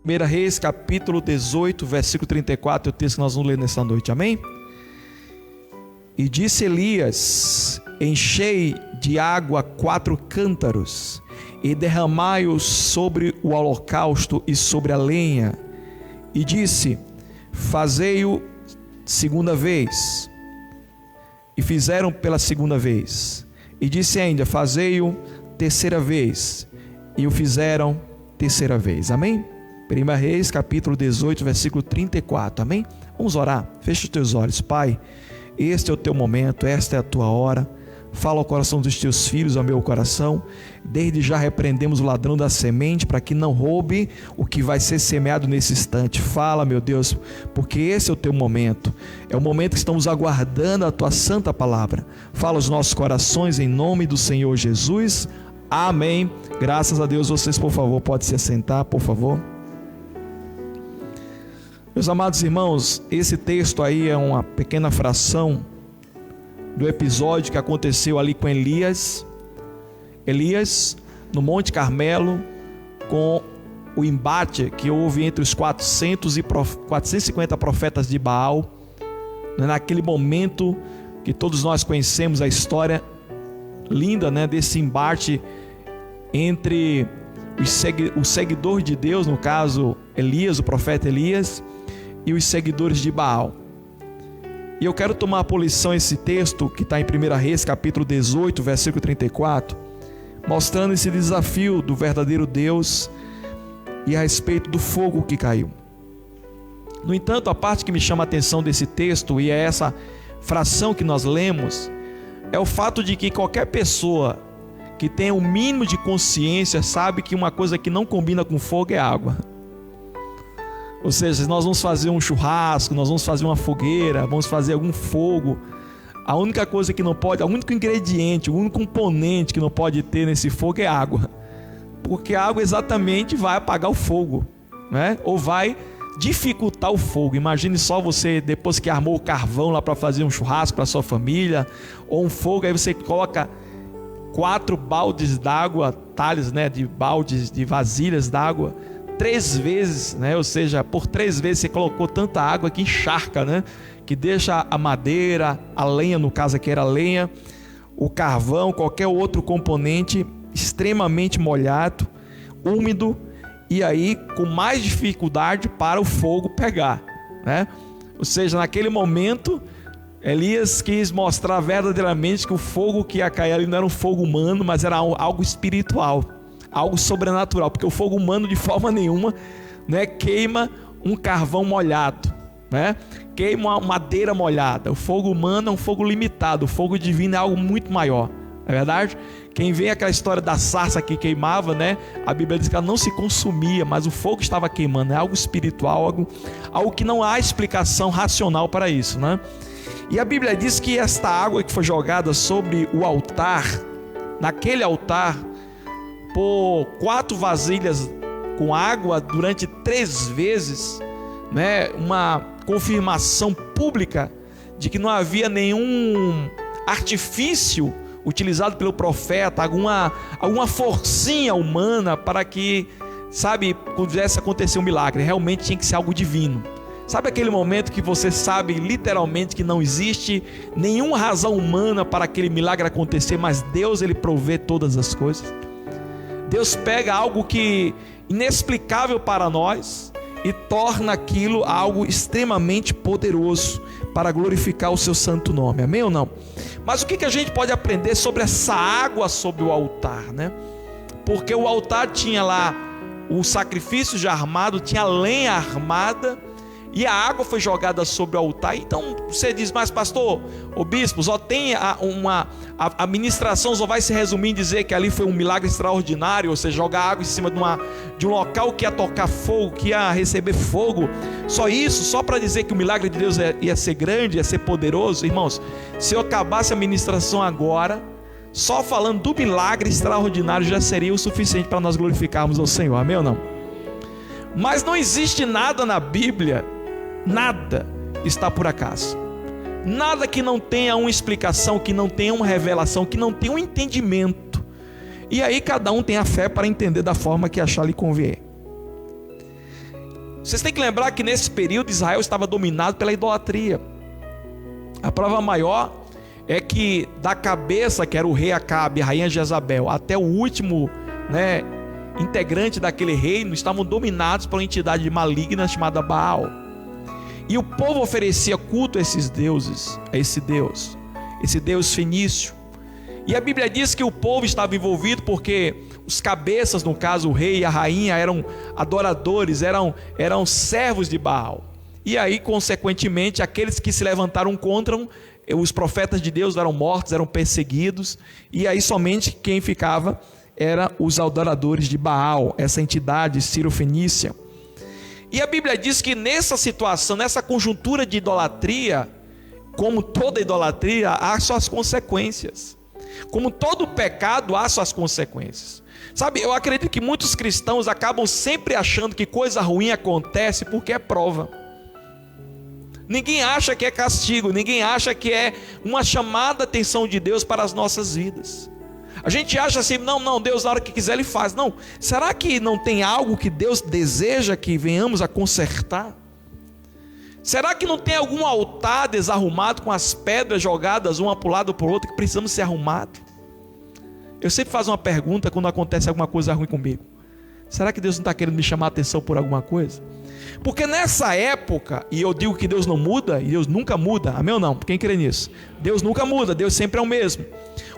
1 Reis, capítulo 18, versículo 34, é o texto que nós vamos ler nessa noite, amém? E disse Elias: enchei de água 4 cântaros, e derramai-os sobre o holocausto e sobre a lenha. E disse: fazei-o segunda vez. E fizeram pela segunda vez. E disse ainda: fazei-o terceira vez. E o fizeram terceira vez, amém? 1 Reis, capítulo 18, versículo 34, amém? Vamos orar, fecha os teus olhos. Pai, este é o teu momento, esta é a tua hora. Fala ao coração dos teus filhos, ao meu coração. Desde já repreendemos o ladrão da semente, para que não roube o que vai ser semeado nesse instante. Fala, meu Deus, porque esse é o teu momento. É o momento que estamos aguardando a tua santa palavra. Fala aos nossos corações em nome do Senhor Jesus. Amém. Graças a Deus. Vocês, por favor, podem se assentar, por favor. Meus amados irmãos, esse texto aí é uma pequena fração do episódio que aconteceu ali com Elias no Monte Carmelo, com o embate que houve entre os 450 profetas de Baal, naquele momento que todos nós conhecemos a história linda, desse embate entre os seguidores de Deus, no caso Elias, o profeta Elias, e os seguidores de Baal. E eu quero tomar por lição esse texto que está em 1 Reis, capítulo 18, versículo 34, mostrando esse desafio do verdadeiro Deus e a respeito do fogo que caiu. No entanto, a parte que me chama a atenção desse texto, e é essa fração que nós lemos, é o fato de que qualquer pessoa que tenha o mínimo de consciência sabe que uma coisa que não combina com fogo é água. Ou seja, se nós vamos fazer um churrasco, nós vamos fazer uma fogueira, vamos fazer algum fogo, a única coisa que não pode, o único ingrediente, o único componente que não pode ter nesse fogo é água. Porque a água exatamente vai apagar o fogo, ou vai dificultar o fogo. Imagine só você, depois que armou o carvão lá para fazer um churrasco para sua família, ou um fogo, aí você coloca 4 baldes d'água, talhas de baldes, de vasilhas d'água, 3 vezes, ou seja, por 3 vezes você colocou tanta água que encharca, que deixa a madeira, a lenha, no caso aqui era a lenha, o carvão, qualquer outro componente extremamente molhado, úmido, e aí com mais dificuldade para o fogo pegar, Ou seja, naquele momento Elias quis mostrar verdadeiramente que o fogo que ia cair ali não era um fogo humano, mas era algo espiritual, algo sobrenatural, porque o fogo humano de forma nenhuma queima um carvão molhado, queima uma madeira molhada. O fogo humano é um fogo limitado, o fogo divino é algo muito maior, não é verdade? Quem vê aquela história da sarça que queimava, a Bíblia diz que ela não se consumia, mas o fogo estava queimando, é algo espiritual, algo que não há explicação racional para isso, E a Bíblia diz que esta água que foi jogada sobre o altar, naquele altar, por 4 vasilhas com água durante 3 vezes, uma confirmação pública de que não havia nenhum artifício utilizado pelo profeta, alguma forcinha humana para que, pudesse acontecer um milagre. Realmente tinha que ser algo divino. Sabe aquele momento que você sabe literalmente que não existe nenhuma razão humana para aquele milagre acontecer, mas Deus, Ele provê todas as coisas? Deus pega algo que inexplicável para nós e torna aquilo algo extremamente poderoso para glorificar o seu santo nome, amém ou não? Mas o que a gente pode aprender sobre essa água sobre o altar, Porque o altar tinha lá o sacrifício já armado, tinha lenha armada, e a água foi jogada sobre o altar. Então você diz: mas pastor, o bispo, só tem a ministração só vai se resumir em dizer que ali foi um milagre extraordinário, ou seja, jogar água em cima de um local que ia tocar fogo, que ia receber fogo, só isso, só para dizer que o milagre de Deus ia ser grande, ia ser poderoso? Irmãos, se eu acabasse a ministração agora, só falando do milagre extraordinário já seria o suficiente para nós glorificarmos ao Senhor, amém ou não? Mas não existe nada na Bíblia, nada está por acaso. Nada que não tenha uma explicação, que não tenha uma revelação, que não tenha um entendimento. E aí cada um tem a fé para entender da forma que achar lhe convier. Vocês têm que lembrar que nesse período Israel estava dominado pela idolatria. A prova maior é que da cabeça, que era o rei Acabe, a rainha Jezabel, até o último, integrante daquele reino, estavam dominados por uma entidade maligna chamada Baal. E o povo oferecia culto a esses deuses, a esse Deus fenício. E a Bíblia diz que o povo estava envolvido porque os cabeças, no caso o rei e a rainha, eram adoradores, eram servos de Baal. E aí, consequentemente, aqueles que se levantaram contra os profetas de Deus eram mortos, eram perseguidos. E aí somente quem ficava eram os adoradores de Baal, essa entidade sírio-fenícia. E a Bíblia diz que nessa situação, nessa conjuntura de idolatria, como toda idolatria, há suas consequências. Como todo pecado, há suas consequências. Sabe, eu acredito que muitos cristãos acabam sempre achando que coisa ruim acontece porque é prova. Ninguém acha que é castigo, ninguém acha que é uma chamada atenção de Deus para as nossas vidas. A gente acha assim, não, Deus na hora que quiser Ele faz. Não, será que não tem algo que Deus deseja que venhamos a consertar? Será que não tem algum altar desarrumado com as pedras jogadas uma para o lado ou para o outro que precisamos ser arrumados? Eu sempre faço uma pergunta quando acontece alguma coisa ruim comigo. Será que Deus não está querendo me chamar a atenção por alguma coisa? Porque nessa época, e eu digo que Deus não muda, e Deus nunca muda, amém ou não? Quem crê nisso? Deus nunca muda, Deus sempre é o mesmo.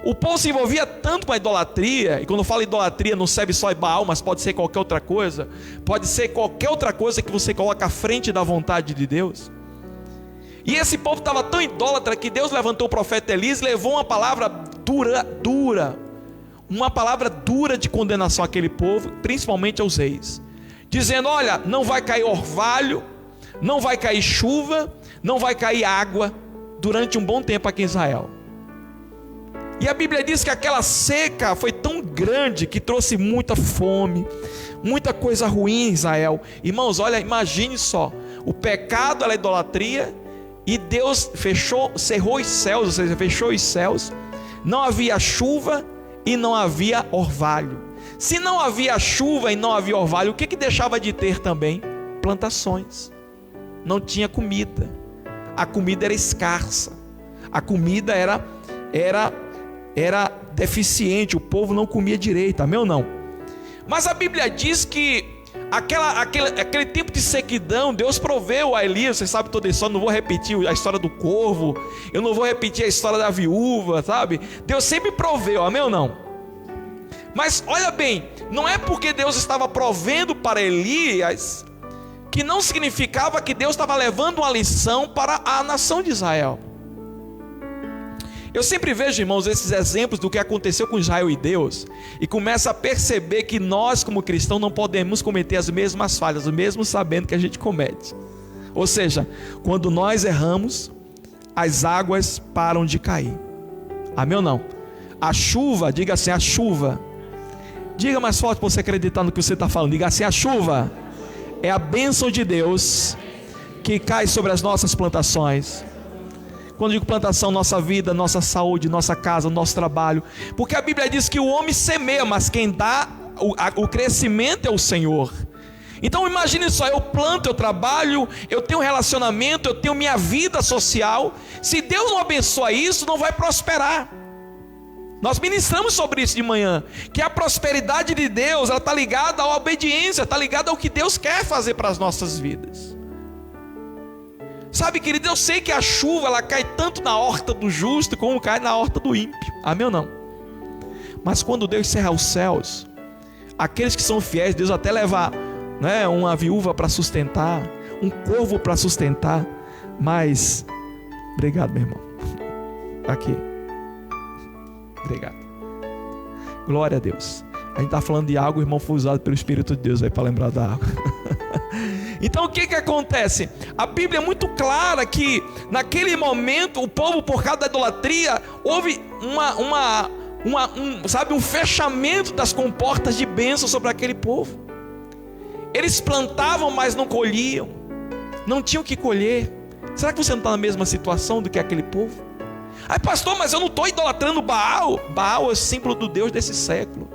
O povo se envolvia tanto com a idolatria, e quando eu falo idolatria não serve só Baal, mas pode ser qualquer outra coisa, pode ser qualquer outra coisa que você coloca à frente da vontade de Deus. E esse povo estava tão idólatra que Deus levantou o profeta Elias e levou uma palavra dura, uma palavra dura de condenação àquele povo, principalmente aos reis, dizendo: olha, não vai cair orvalho, não vai cair chuva, não vai cair água durante um bom tempo aqui em Israel. E a Bíblia diz que aquela seca foi tão grande que trouxe muita fome, muita coisa ruim em Israel. Irmãos, olha, imagine só, o pecado era a idolatria, e Deus cerrou os céus, ou seja, fechou os céus, não havia chuva e não havia orvalho. Se não havia chuva e não havia orvalho, o que deixava de ter também? Plantações. Não tinha comida. A comida era escassa. A comida era deficiente. O povo não comia direito, amém ou não? Mas a Bíblia diz que aquele tempo de sequidão, Deus proveu a Elias. Você sabe toda a história, não vou repetir a história do corvo, eu não vou repetir a história da viúva, sabe? Deus sempre proveu, amém ou não? Mas olha bem, não é porque Deus estava provendo para Elias que não significava que Deus estava levando uma lição para a nação de Israel. Eu sempre vejo, irmãos, esses exemplos do que aconteceu com Israel e Deus, e começo a perceber que nós, como cristãos, não podemos cometer as mesmas falhas, mesmo sabendo que a gente comete. Ou seja, quando nós erramos, as águas param de cair. Amém ou não? A chuva, diga assim, a chuva. Diga mais forte para você acreditar no que você está falando. Diga assim, a chuva é a bênção de Deus que cai sobre as nossas plantações. Quando digo plantação, nossa vida, nossa saúde, nossa casa, nosso trabalho. Porque a Bíblia diz que o homem semeia, mas quem dá o crescimento é o Senhor. Então imagine só, eu planto, eu trabalho, eu tenho um relacionamento, eu tenho minha vida social. Se Deus não abençoa isso, não vai prosperar. Nós ministramos sobre isso de manhã, que a prosperidade de Deus, ela está ligada à obediência, está ligada ao que Deus quer fazer para as nossas vidas. Sabe, querido, eu sei que a chuva, ela cai tanto na horta do justo, como cai na horta do ímpio, amém ou não? Mas quando Deus cerra os céus, aqueles que são fiéis, Deus até leva, uma viúva para sustentar, um corvo para sustentar, mas, obrigado, meu irmão, aqui, obrigado, glória a Deus. A gente está falando de água, o irmão foi usado pelo Espírito de Deus aí para lembrar da água. Então o que acontece? A Bíblia é muito clara que naquele momento o povo, por causa da idolatria, houve um fechamento das comportas de bênção sobre aquele povo. Eles plantavam, mas não colhiam, não tinham que colher. Será que você não está na mesma situação do que aquele povo? Ai, pastor, mas eu não estou idolatrando Baal. Baal é o símbolo do Deus desse século.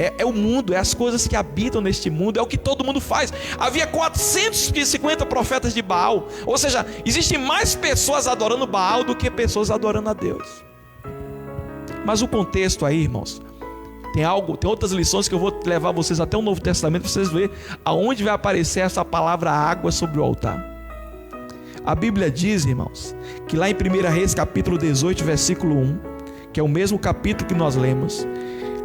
É o mundo, é as coisas que habitam neste mundo, é o que todo mundo faz. Havia 450 profetas de Baal, ou seja, existem mais pessoas adorando Baal do que pessoas adorando a Deus. Mas o contexto aí, irmãos, tem outras lições que eu vou levar vocês até o Novo Testamento para vocês verem aonde vai aparecer essa palavra água sobre o altar. A Bíblia diz, irmãos, que lá em 1 Reis capítulo 18, versículo 1, que é o mesmo capítulo que nós lemos,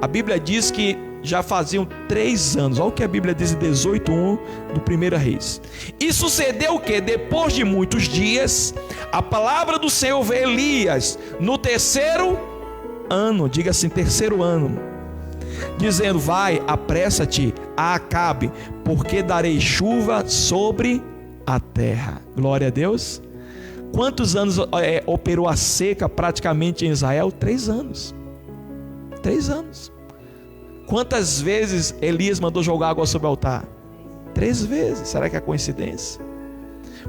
a Bíblia diz que já faziam 3 anos. Olha o que a Bíblia diz em 18:1 do 1 Reis. E sucedeu que depois de muitos dias, a palavra do Senhor veio a Elias no 3º ano, diga assim, 3º ano, dizendo: vai, apressa-te a Acabe, porque darei chuva sobre a terra. Glória a Deus. Quantos anos operou a seca praticamente em Israel? 3 anos. 3 anos. Quantas vezes Elias mandou jogar água sobre o altar? 3 vezes. Será que é coincidência?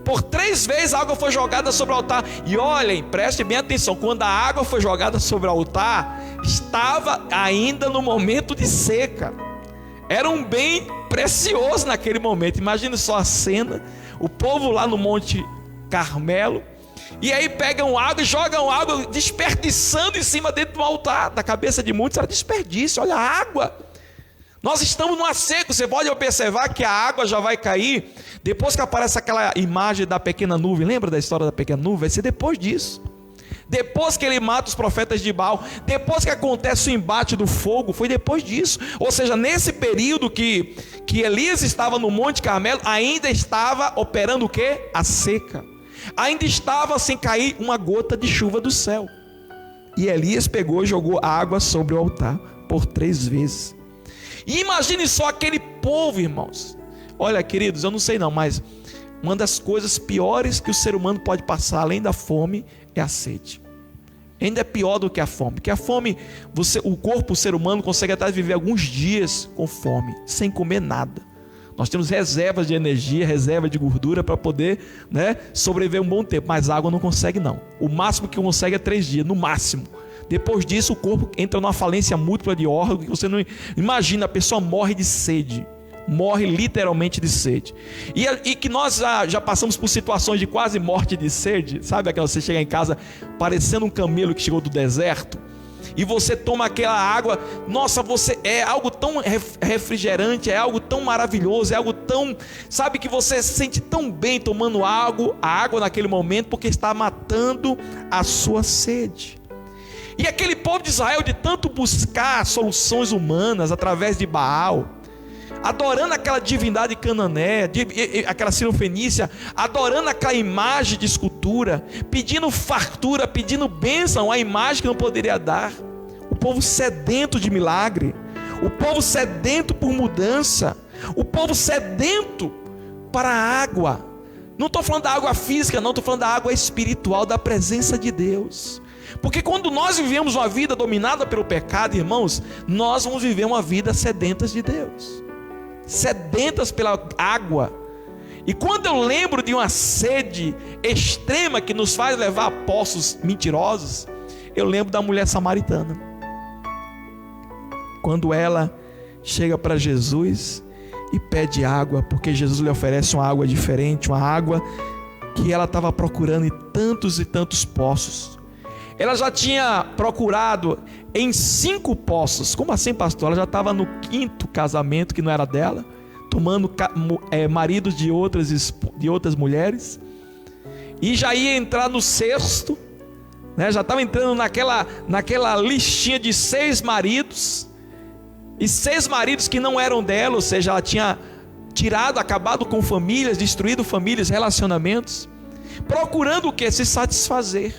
Por 3 vezes a água foi jogada sobre o altar. E olhem, prestem bem atenção, quando a água foi jogada sobre o altar, estava ainda no momento de seca. Era um bem precioso naquele momento. Imagine só a cena, o povo lá no Monte Carmelo, e aí pegam água e jogam água, desperdiçando em cima dentro do altar. Da cabeça de muitos era desperdício. Olha a água, nós estamos numa seca. Você pode observar que a água já vai cair depois que aparece aquela imagem da pequena nuvem. Lembra da história da pequena nuvem? Vai ser depois disso, depois que ele mata os profetas de Baal, depois que acontece o embate do fogo, foi depois disso. Ou seja, nesse período que Elias estava no Monte Carmelo, ainda estava operando o quê? A seca. Ainda estava sem cair uma gota de chuva do céu. E Elias pegou e jogou água sobre o altar por 3 vezes. E imagine só aquele povo, irmãos. Olha, queridos, eu não sei não, mas uma das coisas piores que o ser humano pode passar, além da fome, é a sede. Ainda é pior do que a fome, porque a fome, o corpo, o ser humano consegue até viver alguns dias com fome, sem comer nada. Nós temos reservas de energia, reserva de gordura para poder, sobreviver um bom tempo, mas a água não consegue não. O máximo que consegue é 3 dias, no máximo. Depois disso o corpo entra numa falência múltipla de órgãos que você não imagina. A pessoa morre de sede, morre literalmente de sede. E que nós já passamos por situações de quase morte de sede. Sabe aquela, você chega em casa parecendo um camelo que chegou do deserto, e você toma aquela água, nossa, você é algo tão refrigerante, é algo tão maravilhoso, é algo tão, sabe, que você se sente tão bem tomando a água naquele momento, porque está matando a sua sede. E aquele povo de Israel, de tanto buscar soluções humanas através de Baal, adorando aquela divindade cananeia, aquela cirofenícia, adorando aquela imagem de escultura, pedindo fartura, pedindo bênção, a imagem que não poderia dar. O povo sedento de milagre, o povo sedento por mudança, o povo sedento para a água. Não estou falando da água física, não, estou falando da água espiritual, da presença de Deus. Porque quando nós vivemos uma vida dominada pelo pecado, irmãos, nós vamos viver uma vida sedentas de Deus, sedentas pela água. E quando eu lembro de uma sede extrema que nos faz levar a poços mentirosos, eu lembro da mulher samaritana. Quando ela chega para Jesus e pede água, porque Jesus lhe oferece uma água diferente, uma água que ela estava procurando em tantos e tantos poços. Ela já tinha procurado em 5 poços. Como assim, pastor? Ela já estava no 5º casamento que não era dela, tomando maridos de outras mulheres, e já ia entrar no 6º, já estava entrando naquela listinha de 6 maridos, e 6 maridos que não eram dela, ou seja, ela tinha acabado com famílias, destruído famílias, relacionamentos, procurando o que? Se satisfazer.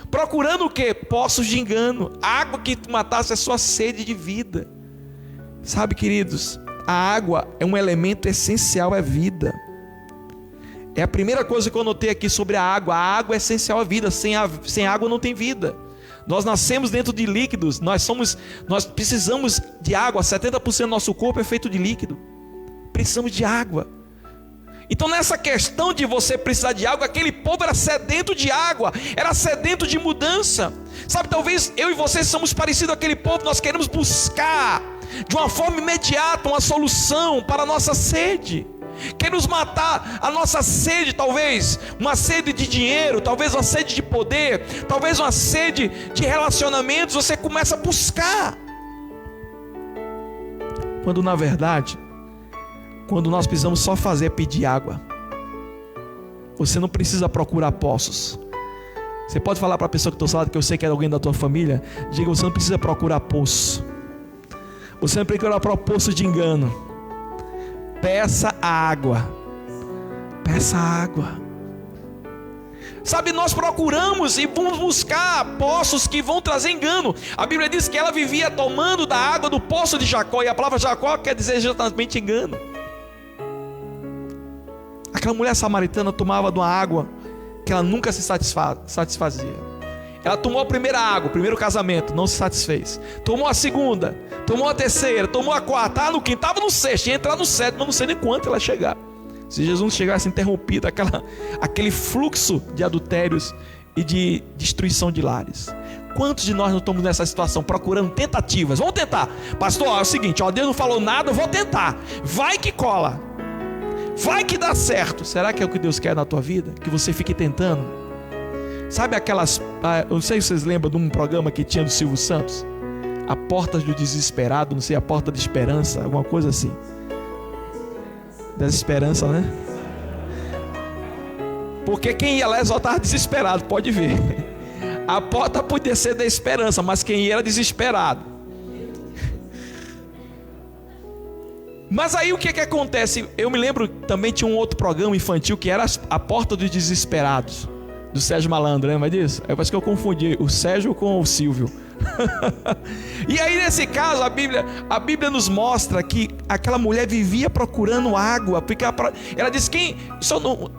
Procurando o que? Poços de engano, água que matasse a sua sede de vida. Sabe, queridos, a água é um elemento essencial à vida. É a primeira coisa que eu notei aqui sobre a água. A água é essencial à vida. Sem água não tem vida. Nós nascemos dentro de líquidos. Nós precisamos de água. 70% do nosso corpo é feito de líquido. Precisamos de água. Então, nessa questão de você precisar de água, aquele povo era sedento de água, era sedento de mudança. Sabe, talvez eu e você somos parecidos àquele povo. Nós queremos buscar de uma forma imediata, uma solução para a nossa sede. Quer nos matar a nossa sede, talvez uma sede de dinheiro, talvez uma sede de poder, talvez uma sede de relacionamentos. Você começa a buscar, quando na verdade, quando nós precisamos só fazer é pedir água. Você não precisa procurar poços. Você pode falar para a pessoa que está ao seu lado, que eu sei que é alguém da tua família, diga: você não precisa procurar poço. Você não precisa procurar poço de engano. Peça a água. Peça a água. Sabe, nós procuramos e vamos buscar poços que vão trazer engano. A Bíblia diz que ela vivia tomando da água do poço de Jacó, e a palavra Jacó quer dizer exatamente engano. Aquela mulher samaritana tomava de uma água que ela nunca se satisfazia. Ela tomou a primeira água, o primeiro casamento, não se satisfez. Tomou a segunda, tomou a terceira, tomou a quarta, no quinto, estava no sexto, ia entrar no sétimo, mas não sei nem quanto ela ia chegar. Se Jesus chegasse interrompido aquele fluxo de adultérios e de destruição de lares. Quantos de nós não estamos nessa situação, procurando tentativas? Vamos tentar. Pastor, é o seguinte, Deus não falou nada, eu vou tentar. Vai que cola. Vai que dá certo. Será que é o que Deus quer na tua vida? Que você fique tentando? Sabe aquelas... eu não sei se vocês lembram de um programa que tinha do Silvio Santos, A Porta do Desesperado, não sei, A Porta da Esperança, alguma coisa assim. Desesperança, né? Porque quem ia lá só estava desesperado, pode ver. A porta podia ser da esperança, mas quem ia era desesperado. Mas aí o que acontece? Eu me lembro também, tinha um outro programa infantil que era A Porta dos Desesperados, do Sérgio Malandro, lembra disso? Aí parece que eu confundi o Sérgio com o Silvio. E aí nesse caso a Bíblia nos mostra que aquela mulher vivia procurando água, porque ela disse: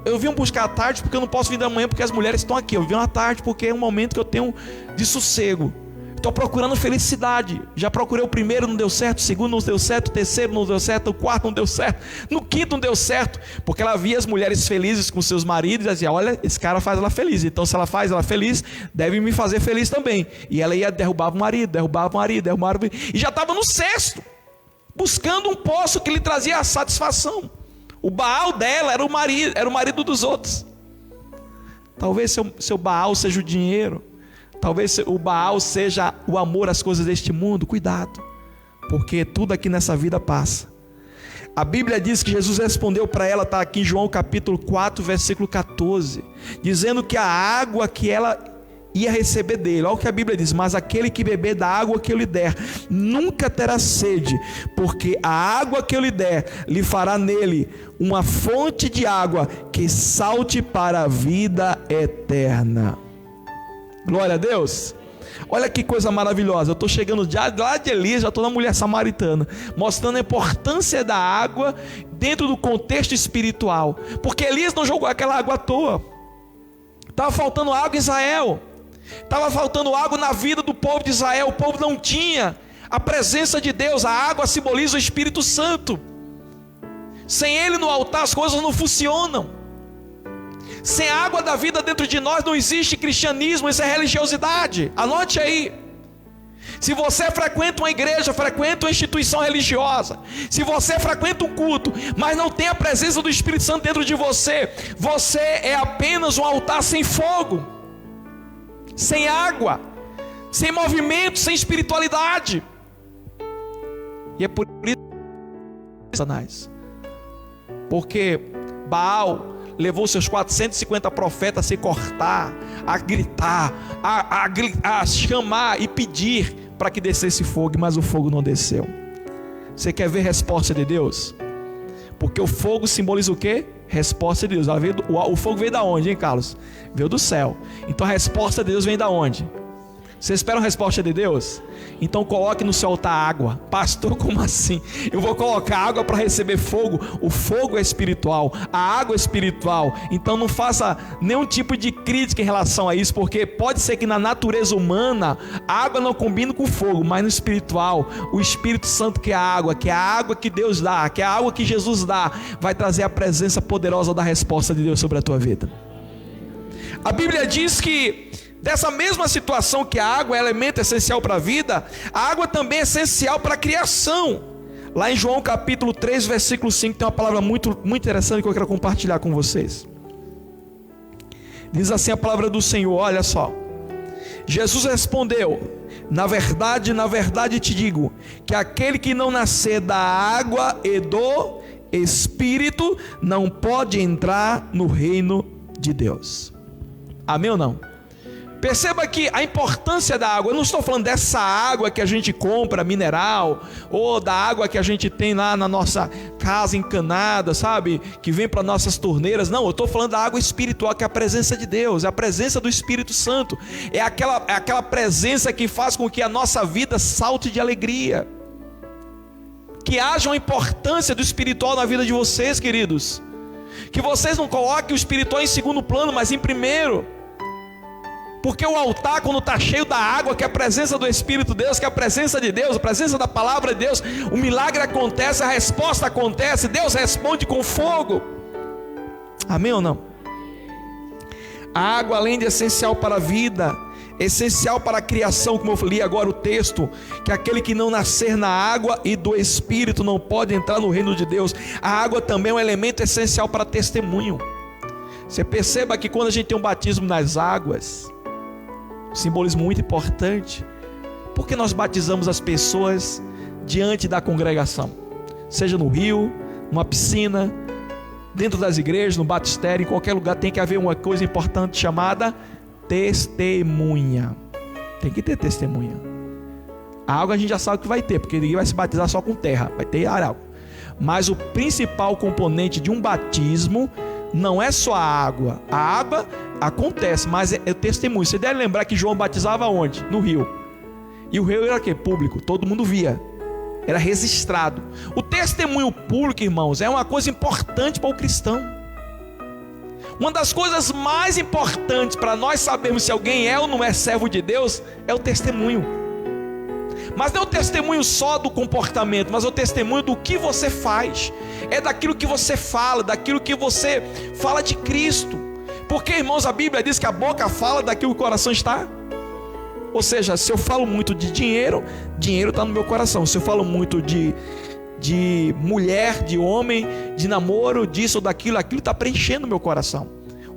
eu vim buscar à tarde porque eu não posso vir da manhã porque as mulheres estão aqui. Eu vim à tarde porque é um momento que eu tenho de sossego. Estou procurando felicidade. Já procurei o primeiro, não deu certo. O segundo não deu certo. O terceiro não deu certo. O quarto não deu certo. No quinto não deu certo. Porque ela via as mulheres felizes com seus maridos e dizia: olha, esse cara faz ela feliz. Então se ela faz ela feliz, deve me fazer feliz também. E ela ia derrubar o marido. E já estava no sexto, buscando um poço que lhe trazia a satisfação. O Baal dela era o marido dos outros. Talvez seu Baal seja o dinheiro. Talvez o Baal seja o amor às coisas deste mundo. Cuidado, porque tudo aqui nessa vida passa. A Bíblia diz que Jesus respondeu para ela, está aqui em João capítulo 4, versículo 14, dizendo que a água que ela ia receber dele, olha o que a Bíblia diz: mas aquele que beber da água que eu lhe der, nunca terá sede, porque a água que eu lhe der, lhe fará nele uma fonte de água que salte para a vida eterna. Glória a Deus. Olha que coisa maravilhosa. Eu estou chegando lá de Elias, já estou na mulher samaritana, mostrando a importância da água dentro do contexto espiritual. Porque Elias não jogou aquela água à toa. Estava faltando água em Israel. Estava faltando água na vida do povo de Israel. O povo não tinha a presença de Deus. A água simboliza o Espírito Santo. Sem ele no altar as coisas não funcionam. Sem a água da vida dentro de nós não existe cristianismo, isso é religiosidade. Anote aí. Se você frequenta uma igreja, frequenta uma instituição religiosa, se você frequenta um culto, mas não tem a presença do Espírito Santo dentro de você, você é apenas um altar sem fogo, sem água, sem movimento, sem espiritualidade. E é por isso, Satanás, porque Baal levou seus 450 profetas a se cortar, a gritar, a chamar e pedir para que descesse fogo, mas o fogo não desceu. Você quer ver resposta de Deus? Porque o fogo simboliza o quê? Resposta de Deus. O fogo veio da onde, hein, Carlos? Veio do céu. Então a resposta de Deus vem da onde? Você espera uma resposta de Deus? Então coloque no seu altar água. Pastor, como assim? Eu vou colocar água para receber fogo? O fogo é espiritual, a água é espiritual. Então não faça nenhum tipo de crítica em relação a isso, porque pode ser que na natureza humana a água não combine com o fogo, mas no espiritual, o Espírito Santo, que é a água que Deus dá, que é a água que Jesus dá, vai trazer a presença poderosa da resposta de Deus sobre a tua vida. A Bíblia diz que Dessa mesma situação que a água é elemento essencial para a vida, a água também é essencial para a criação. Lá em João capítulo 3, versículo 5, tem uma palavra muito interessante que eu quero compartilhar com vocês. Diz assim a palavra do Senhor, olha só. Jesus respondeu: na verdade te digo, que aquele que não nascer da água e do Espírito não pode entrar no reino de Deus. Amém ou não? Perceba aqui a importância da água. Eu não estou falando dessa água que a gente compra, mineral, ou da água que a gente tem lá na nossa casa encanada, sabe? Que vem para nossas torneiras. Não, eu estou falando da água espiritual, que é a presença de Deus, é a presença do Espírito Santo. É aquela presença que faz com que a nossa vida salte de alegria. Que haja uma importância do espiritual na vida de vocês, queridos. Que vocês não coloquem o espiritual em segundo plano, mas em primeiro. Porque o altar, quando está cheio da água, que é a presença do Espírito de Deus, que é a presença de Deus, a presença da palavra de Deus, o milagre acontece, a resposta acontece, Deus responde com fogo. Amém ou não? A água, além de essencial para a vida, essencial para a criação, como eu li agora o texto, que aquele que não nascer na água e do Espírito não pode entrar no reino de Deus. A água também é um elemento essencial para testemunho. Você perceba que quando a gente tem um batismo nas águas, simbolismo muito importante, porque nós batizamos as pessoas diante da congregação, seja no rio, numa piscina, dentro das igrejas, no batistério, em qualquer lugar tem que haver uma coisa importante chamada testemunha. Tem que ter testemunha. A água a gente já sabe que vai ter, porque ninguém vai se batizar só com terra, vai ter água. Mas o principal componente de um batismo não é só a água. A água acontece, mas é testemunho. Você deve lembrar que João batizava onde? No rio. E o rio era o quê? Público, todo mundo via. Era registrado. O testemunho público, irmãos, é uma coisa importante para o cristão. Uma das coisas mais importantes para nós sabermos se alguém é ou não é servo de Deus é o testemunho. Mas não é o testemunho só do comportamento, mas é o testemunho do que você faz. É daquilo que você fala, daquilo que você fala de Cristo. Porque, irmãos, a Bíblia diz que a boca fala daquilo que o coração está. Ou seja, se eu falo muito de dinheiro, dinheiro está no meu coração. Se eu falo muito de mulher, de homem, de namoro, disso ou daquilo, aquilo está preenchendo meu coração.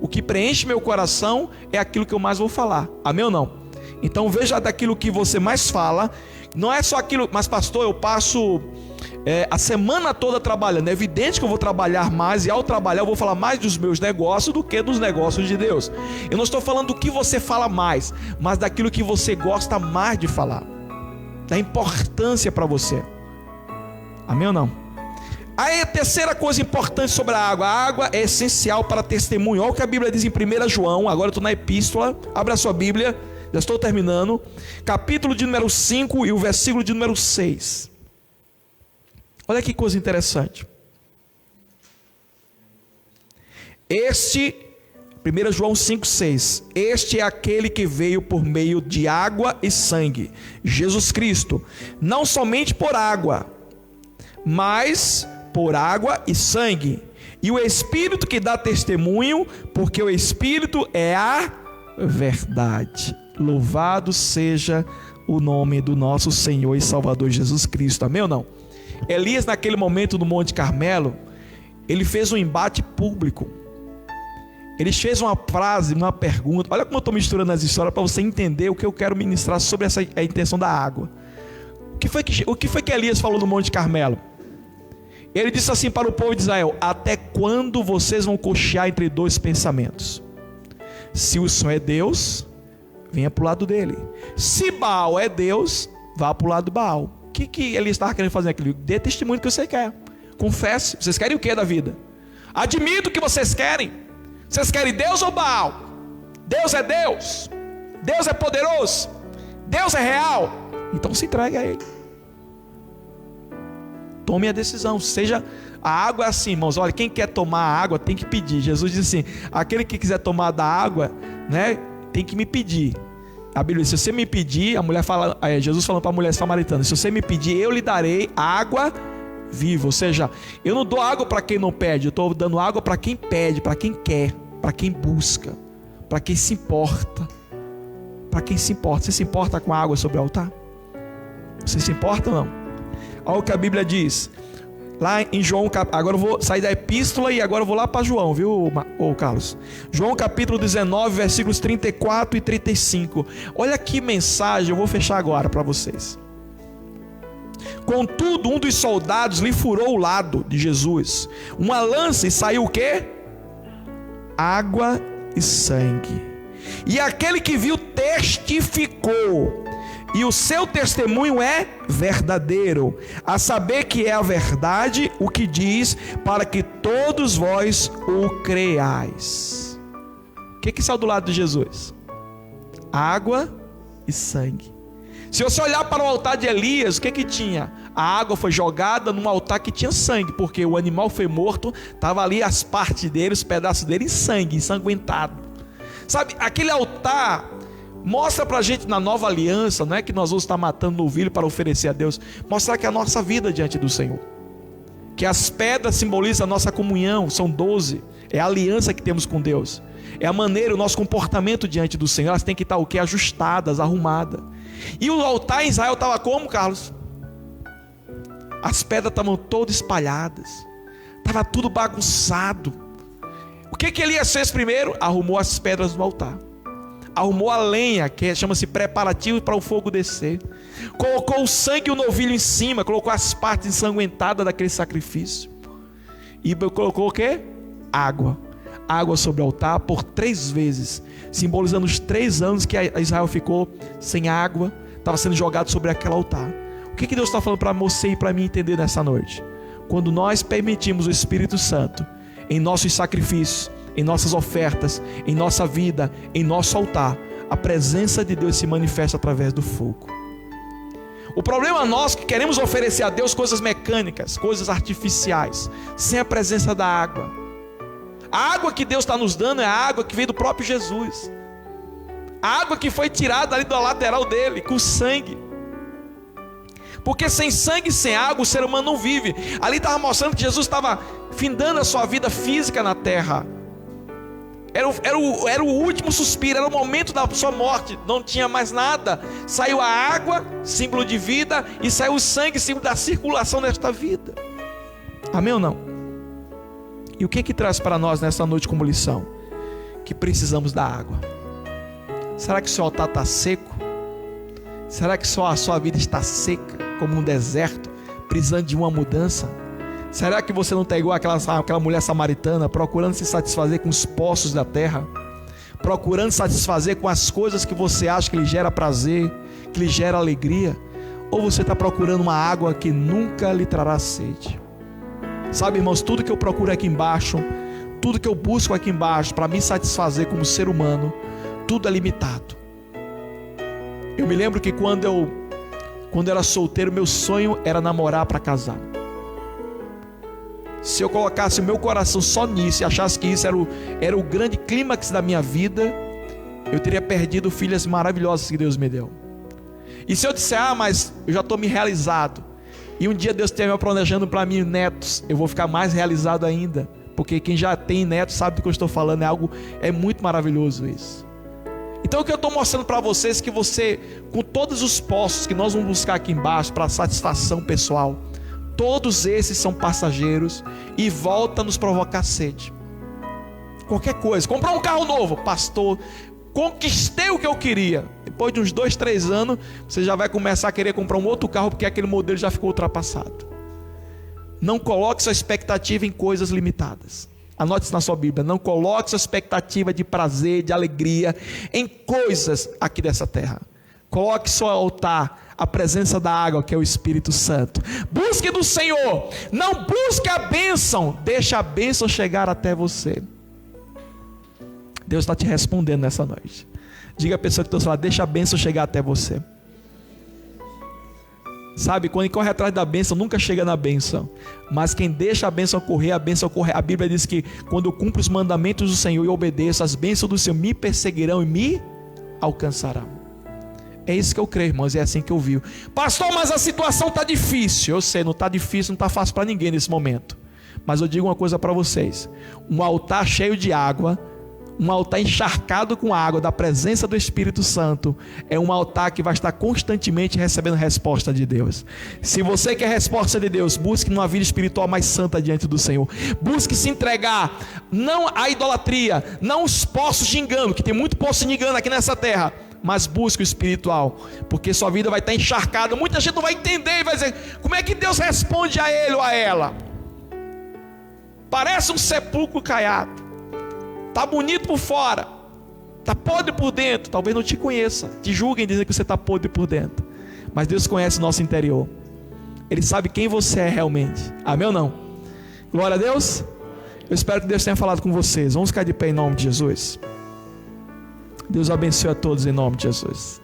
O que preenche meu coração é aquilo que eu mais vou falar. Amém ou não? Então veja daquilo que você mais fala. Não é só aquilo, mas pastor, eu passo a semana toda trabalhando. É evidente que eu vou trabalhar mais, e ao trabalhar eu vou falar mais dos meus negócios do que dos negócios de Deus. Eu não estou falando do que você fala mais, mas daquilo que você gosta mais de falar, da importância para você. Amém ou não? Aí a terceira coisa importante sobre a água é essencial para testemunho. Olha o que a Bíblia diz em 1 João, agora eu estou na epístola, abre a sua Bíblia, já estou terminando, capítulo de número 5 e o versículo de número 6. Olha que coisa interessante. 1 João 5,6. Este é aquele que veio por meio de água e sangue, Jesus Cristo, não somente por água, mas por água e sangue, e o Espírito que dá testemunho, porque o Espírito é a verdade. Louvado seja o nome do nosso Senhor e Salvador Jesus Cristo. Amém ou não? Elias, naquele momento no Monte Carmelo, ele fez um embate público. Ele fez uma frase, uma pergunta. Olha como eu estou misturando as histórias para você entender o que eu quero ministrar sobre a intenção da água. O que foi que Elias falou no Monte Carmelo? Ele disse assim para o povo de Israel: até quando vocês vão cochear entre dois pensamentos? Se o Senhor é Deus, venha para o lado dele. Se Baal é Deus, vá para o lado de Baal. O que ele estava querendo fazer aquilo? Dê testemunho do que você quer. Confesse. Vocês querem o que da vida? Admita o que vocês querem. Vocês querem Deus ou Baal? Deus é Deus. Deus é poderoso. Deus é real. Então se entregue a Ele. Tome a decisão. Seja a água é assim, irmãos. Olha, quem quer tomar a água tem que pedir. Jesus diz assim: aquele que quiser tomar da água, né, tem que me pedir. A Bíblia diz: se você me pedir, a mulher fala, Jesus falando para a mulher samaritana: se você me pedir, eu lhe darei água viva. Ou seja, eu não dou água para quem não pede, eu estou dando água para quem pede, para quem quer, para quem busca, para quem se importa. para quem se importa. Você se importa com a água sobre o altar? Você se importa ou não? Olha o que a Bíblia diz. Lá em João, agora eu vou sair da epístola e agora eu vou lá para João, viu, Carlos? João capítulo 19, versículos 34 e 35. Olha que mensagem, eu vou fechar agora para vocês. Contudo, um dos soldados lhe furou o lado de Jesus, uma lança, e saiu o quê? Água e sangue. E aquele que viu testificou, e o seu testemunho é verdadeiro, a saber que é a verdade o que diz, para que todos vós o creais. O que saiu do lado de Jesus? Água e sangue. Se você olhar para o altar de Elias, o que tinha? A água foi jogada num altar que tinha sangue, porque o animal foi morto, estava ali as partes dele, os pedaços dele em sangue, ensanguentado. Sabe, aquele altar mostra para a gente na nova aliança, não é que nós vamos estar matando novilho para oferecer a Deus, mostrar que é a nossa vida diante do Senhor, que as pedras simbolizam a nossa comunhão, são 12, é a aliança que temos com Deus, é a maneira, o nosso comportamento diante do Senhor, elas têm que estar o quê? Ajustadas, arrumadas. E o altar em Israel estava como, Carlos? As pedras estavam todas espalhadas, estava tudo bagunçado. O que Elias fez primeiro? Arrumou as pedras do altar, arrumou a lenha, que chama-se preparativo para o fogo descer, colocou o sangue e o novilho em cima, colocou as partes ensanguentadas daquele sacrifício, e colocou o quê? Água sobre o altar por 3 vezes, simbolizando os 3 anos que Israel ficou sem água, estava sendo jogado sobre aquele altar. O que Deus está falando para você e para mim entender nessa noite? Quando nós permitimos o Espírito Santo em nossos sacrifícios, em nossas ofertas, em nossa vida, em nosso altar, a presença de Deus se manifesta através do fogo. O problema nosso é que queremos oferecer a Deus coisas mecânicas, coisas artificiais, sem a presença da água. A água que Deus está nos dando é a água que veio do próprio Jesus, a água que foi tirada ali da lateral dele, com sangue. Porque sem sangue e sem água o ser humano não vive. Ali estava mostrando que Jesus estava findando a sua vida física na terra. Era o último suspiro, era o momento da sua morte, não tinha mais nada. Saiu a água, símbolo de vida, e saiu o sangue, símbolo da circulação desta vida. Amém ou não? E o que traz para nós nessa noite como lição? Que precisamos da água. Será que o seu altar está seco? Será que só a sua vida está seca, como um deserto, precisando de uma mudança? Será que você não está igual aquela mulher samaritana, procurando se satisfazer com os poços da terra, procurando satisfazer com as coisas que você acha que lhe gera prazer, que lhe gera alegria? Ou você está procurando uma água que nunca lhe trará sede? Sabe, irmãos, tudo que eu procuro aqui embaixo, tudo que eu busco aqui embaixo para me satisfazer como ser humano, tudo é limitado. Eu me lembro que quando eu era solteiro, meu sonho era namorar para casar. Se eu colocasse o meu coração só nisso e achasse que isso era o grande clímax da minha vida, eu teria perdido filhas maravilhosas que Deus me deu. E se eu disser, mas eu já estou me realizado, e um dia Deus estiver me planejando para mim netos, eu vou ficar mais realizado ainda, porque quem já tem netos sabe do que eu estou falando, é muito maravilhoso isso. Então o que eu estou mostrando para vocês é que você, com todos os postos que nós vamos buscar aqui embaixo para satisfação pessoal, todos esses são passageiros e voltam a nos provocar sede. Qualquer coisa, comprar um carro novo, pastor, conquistei o que eu queria. Depois de uns 2, 3 anos, você já vai começar a querer comprar um outro carro, porque aquele modelo já ficou ultrapassado. Não coloque sua expectativa em coisas limitadas. Anote isso na sua Bíblia. Não coloque sua expectativa de prazer, de alegria em coisas aqui dessa terra. Coloque seu altar, a presença da água, que é o Espírito Santo. Busque do Senhor. Não busque a bênção. Deixa a bênção chegar até você. Deus está te respondendo nessa noite. Diga a pessoa que está falando, deixa a bênção chegar até você. Sabe, quando corre atrás da bênção, nunca chega na bênção. Mas quem deixa a bênção correr, a bênção corre. A Bíblia diz que quando eu cumpro os mandamentos do Senhor e obedeço, as bênçãos do Senhor me perseguirão e me alcançarão. É isso que eu creio, irmãos, é assim que eu vivo. Pastor, mas a situação está difícil. Eu sei, não está difícil, não está fácil para ninguém nesse momento. Mas eu digo uma coisa para vocês. Um altar cheio de água, Um altar encharcado com água da presença do Espírito Santo é um altar que vai estar constantemente recebendo resposta de Deus. Se você quer resposta de Deus, busque uma vida espiritual mais santa diante do Senhor. Busque se entregar, não à idolatria, não aos poços de engano, que tem muito poço de engano aqui nessa terra, mas busque o espiritual, porque sua vida vai estar encharcada. Muita gente não vai entender e vai dizer: como é que Deus responde a ele ou a ela? Parece um sepulcro caiado, está bonito por fora, está podre por dentro. Talvez não te conheça, te julguem dizendo que você está podre por dentro, mas Deus conhece o nosso interior. Ele sabe quem você é realmente. Amém ou não? Glória a Deus. Eu espero que Deus tenha falado com vocês. Vamos ficar de pé em nome de Jesus. Deus abençoe a todos em nome de Jesus.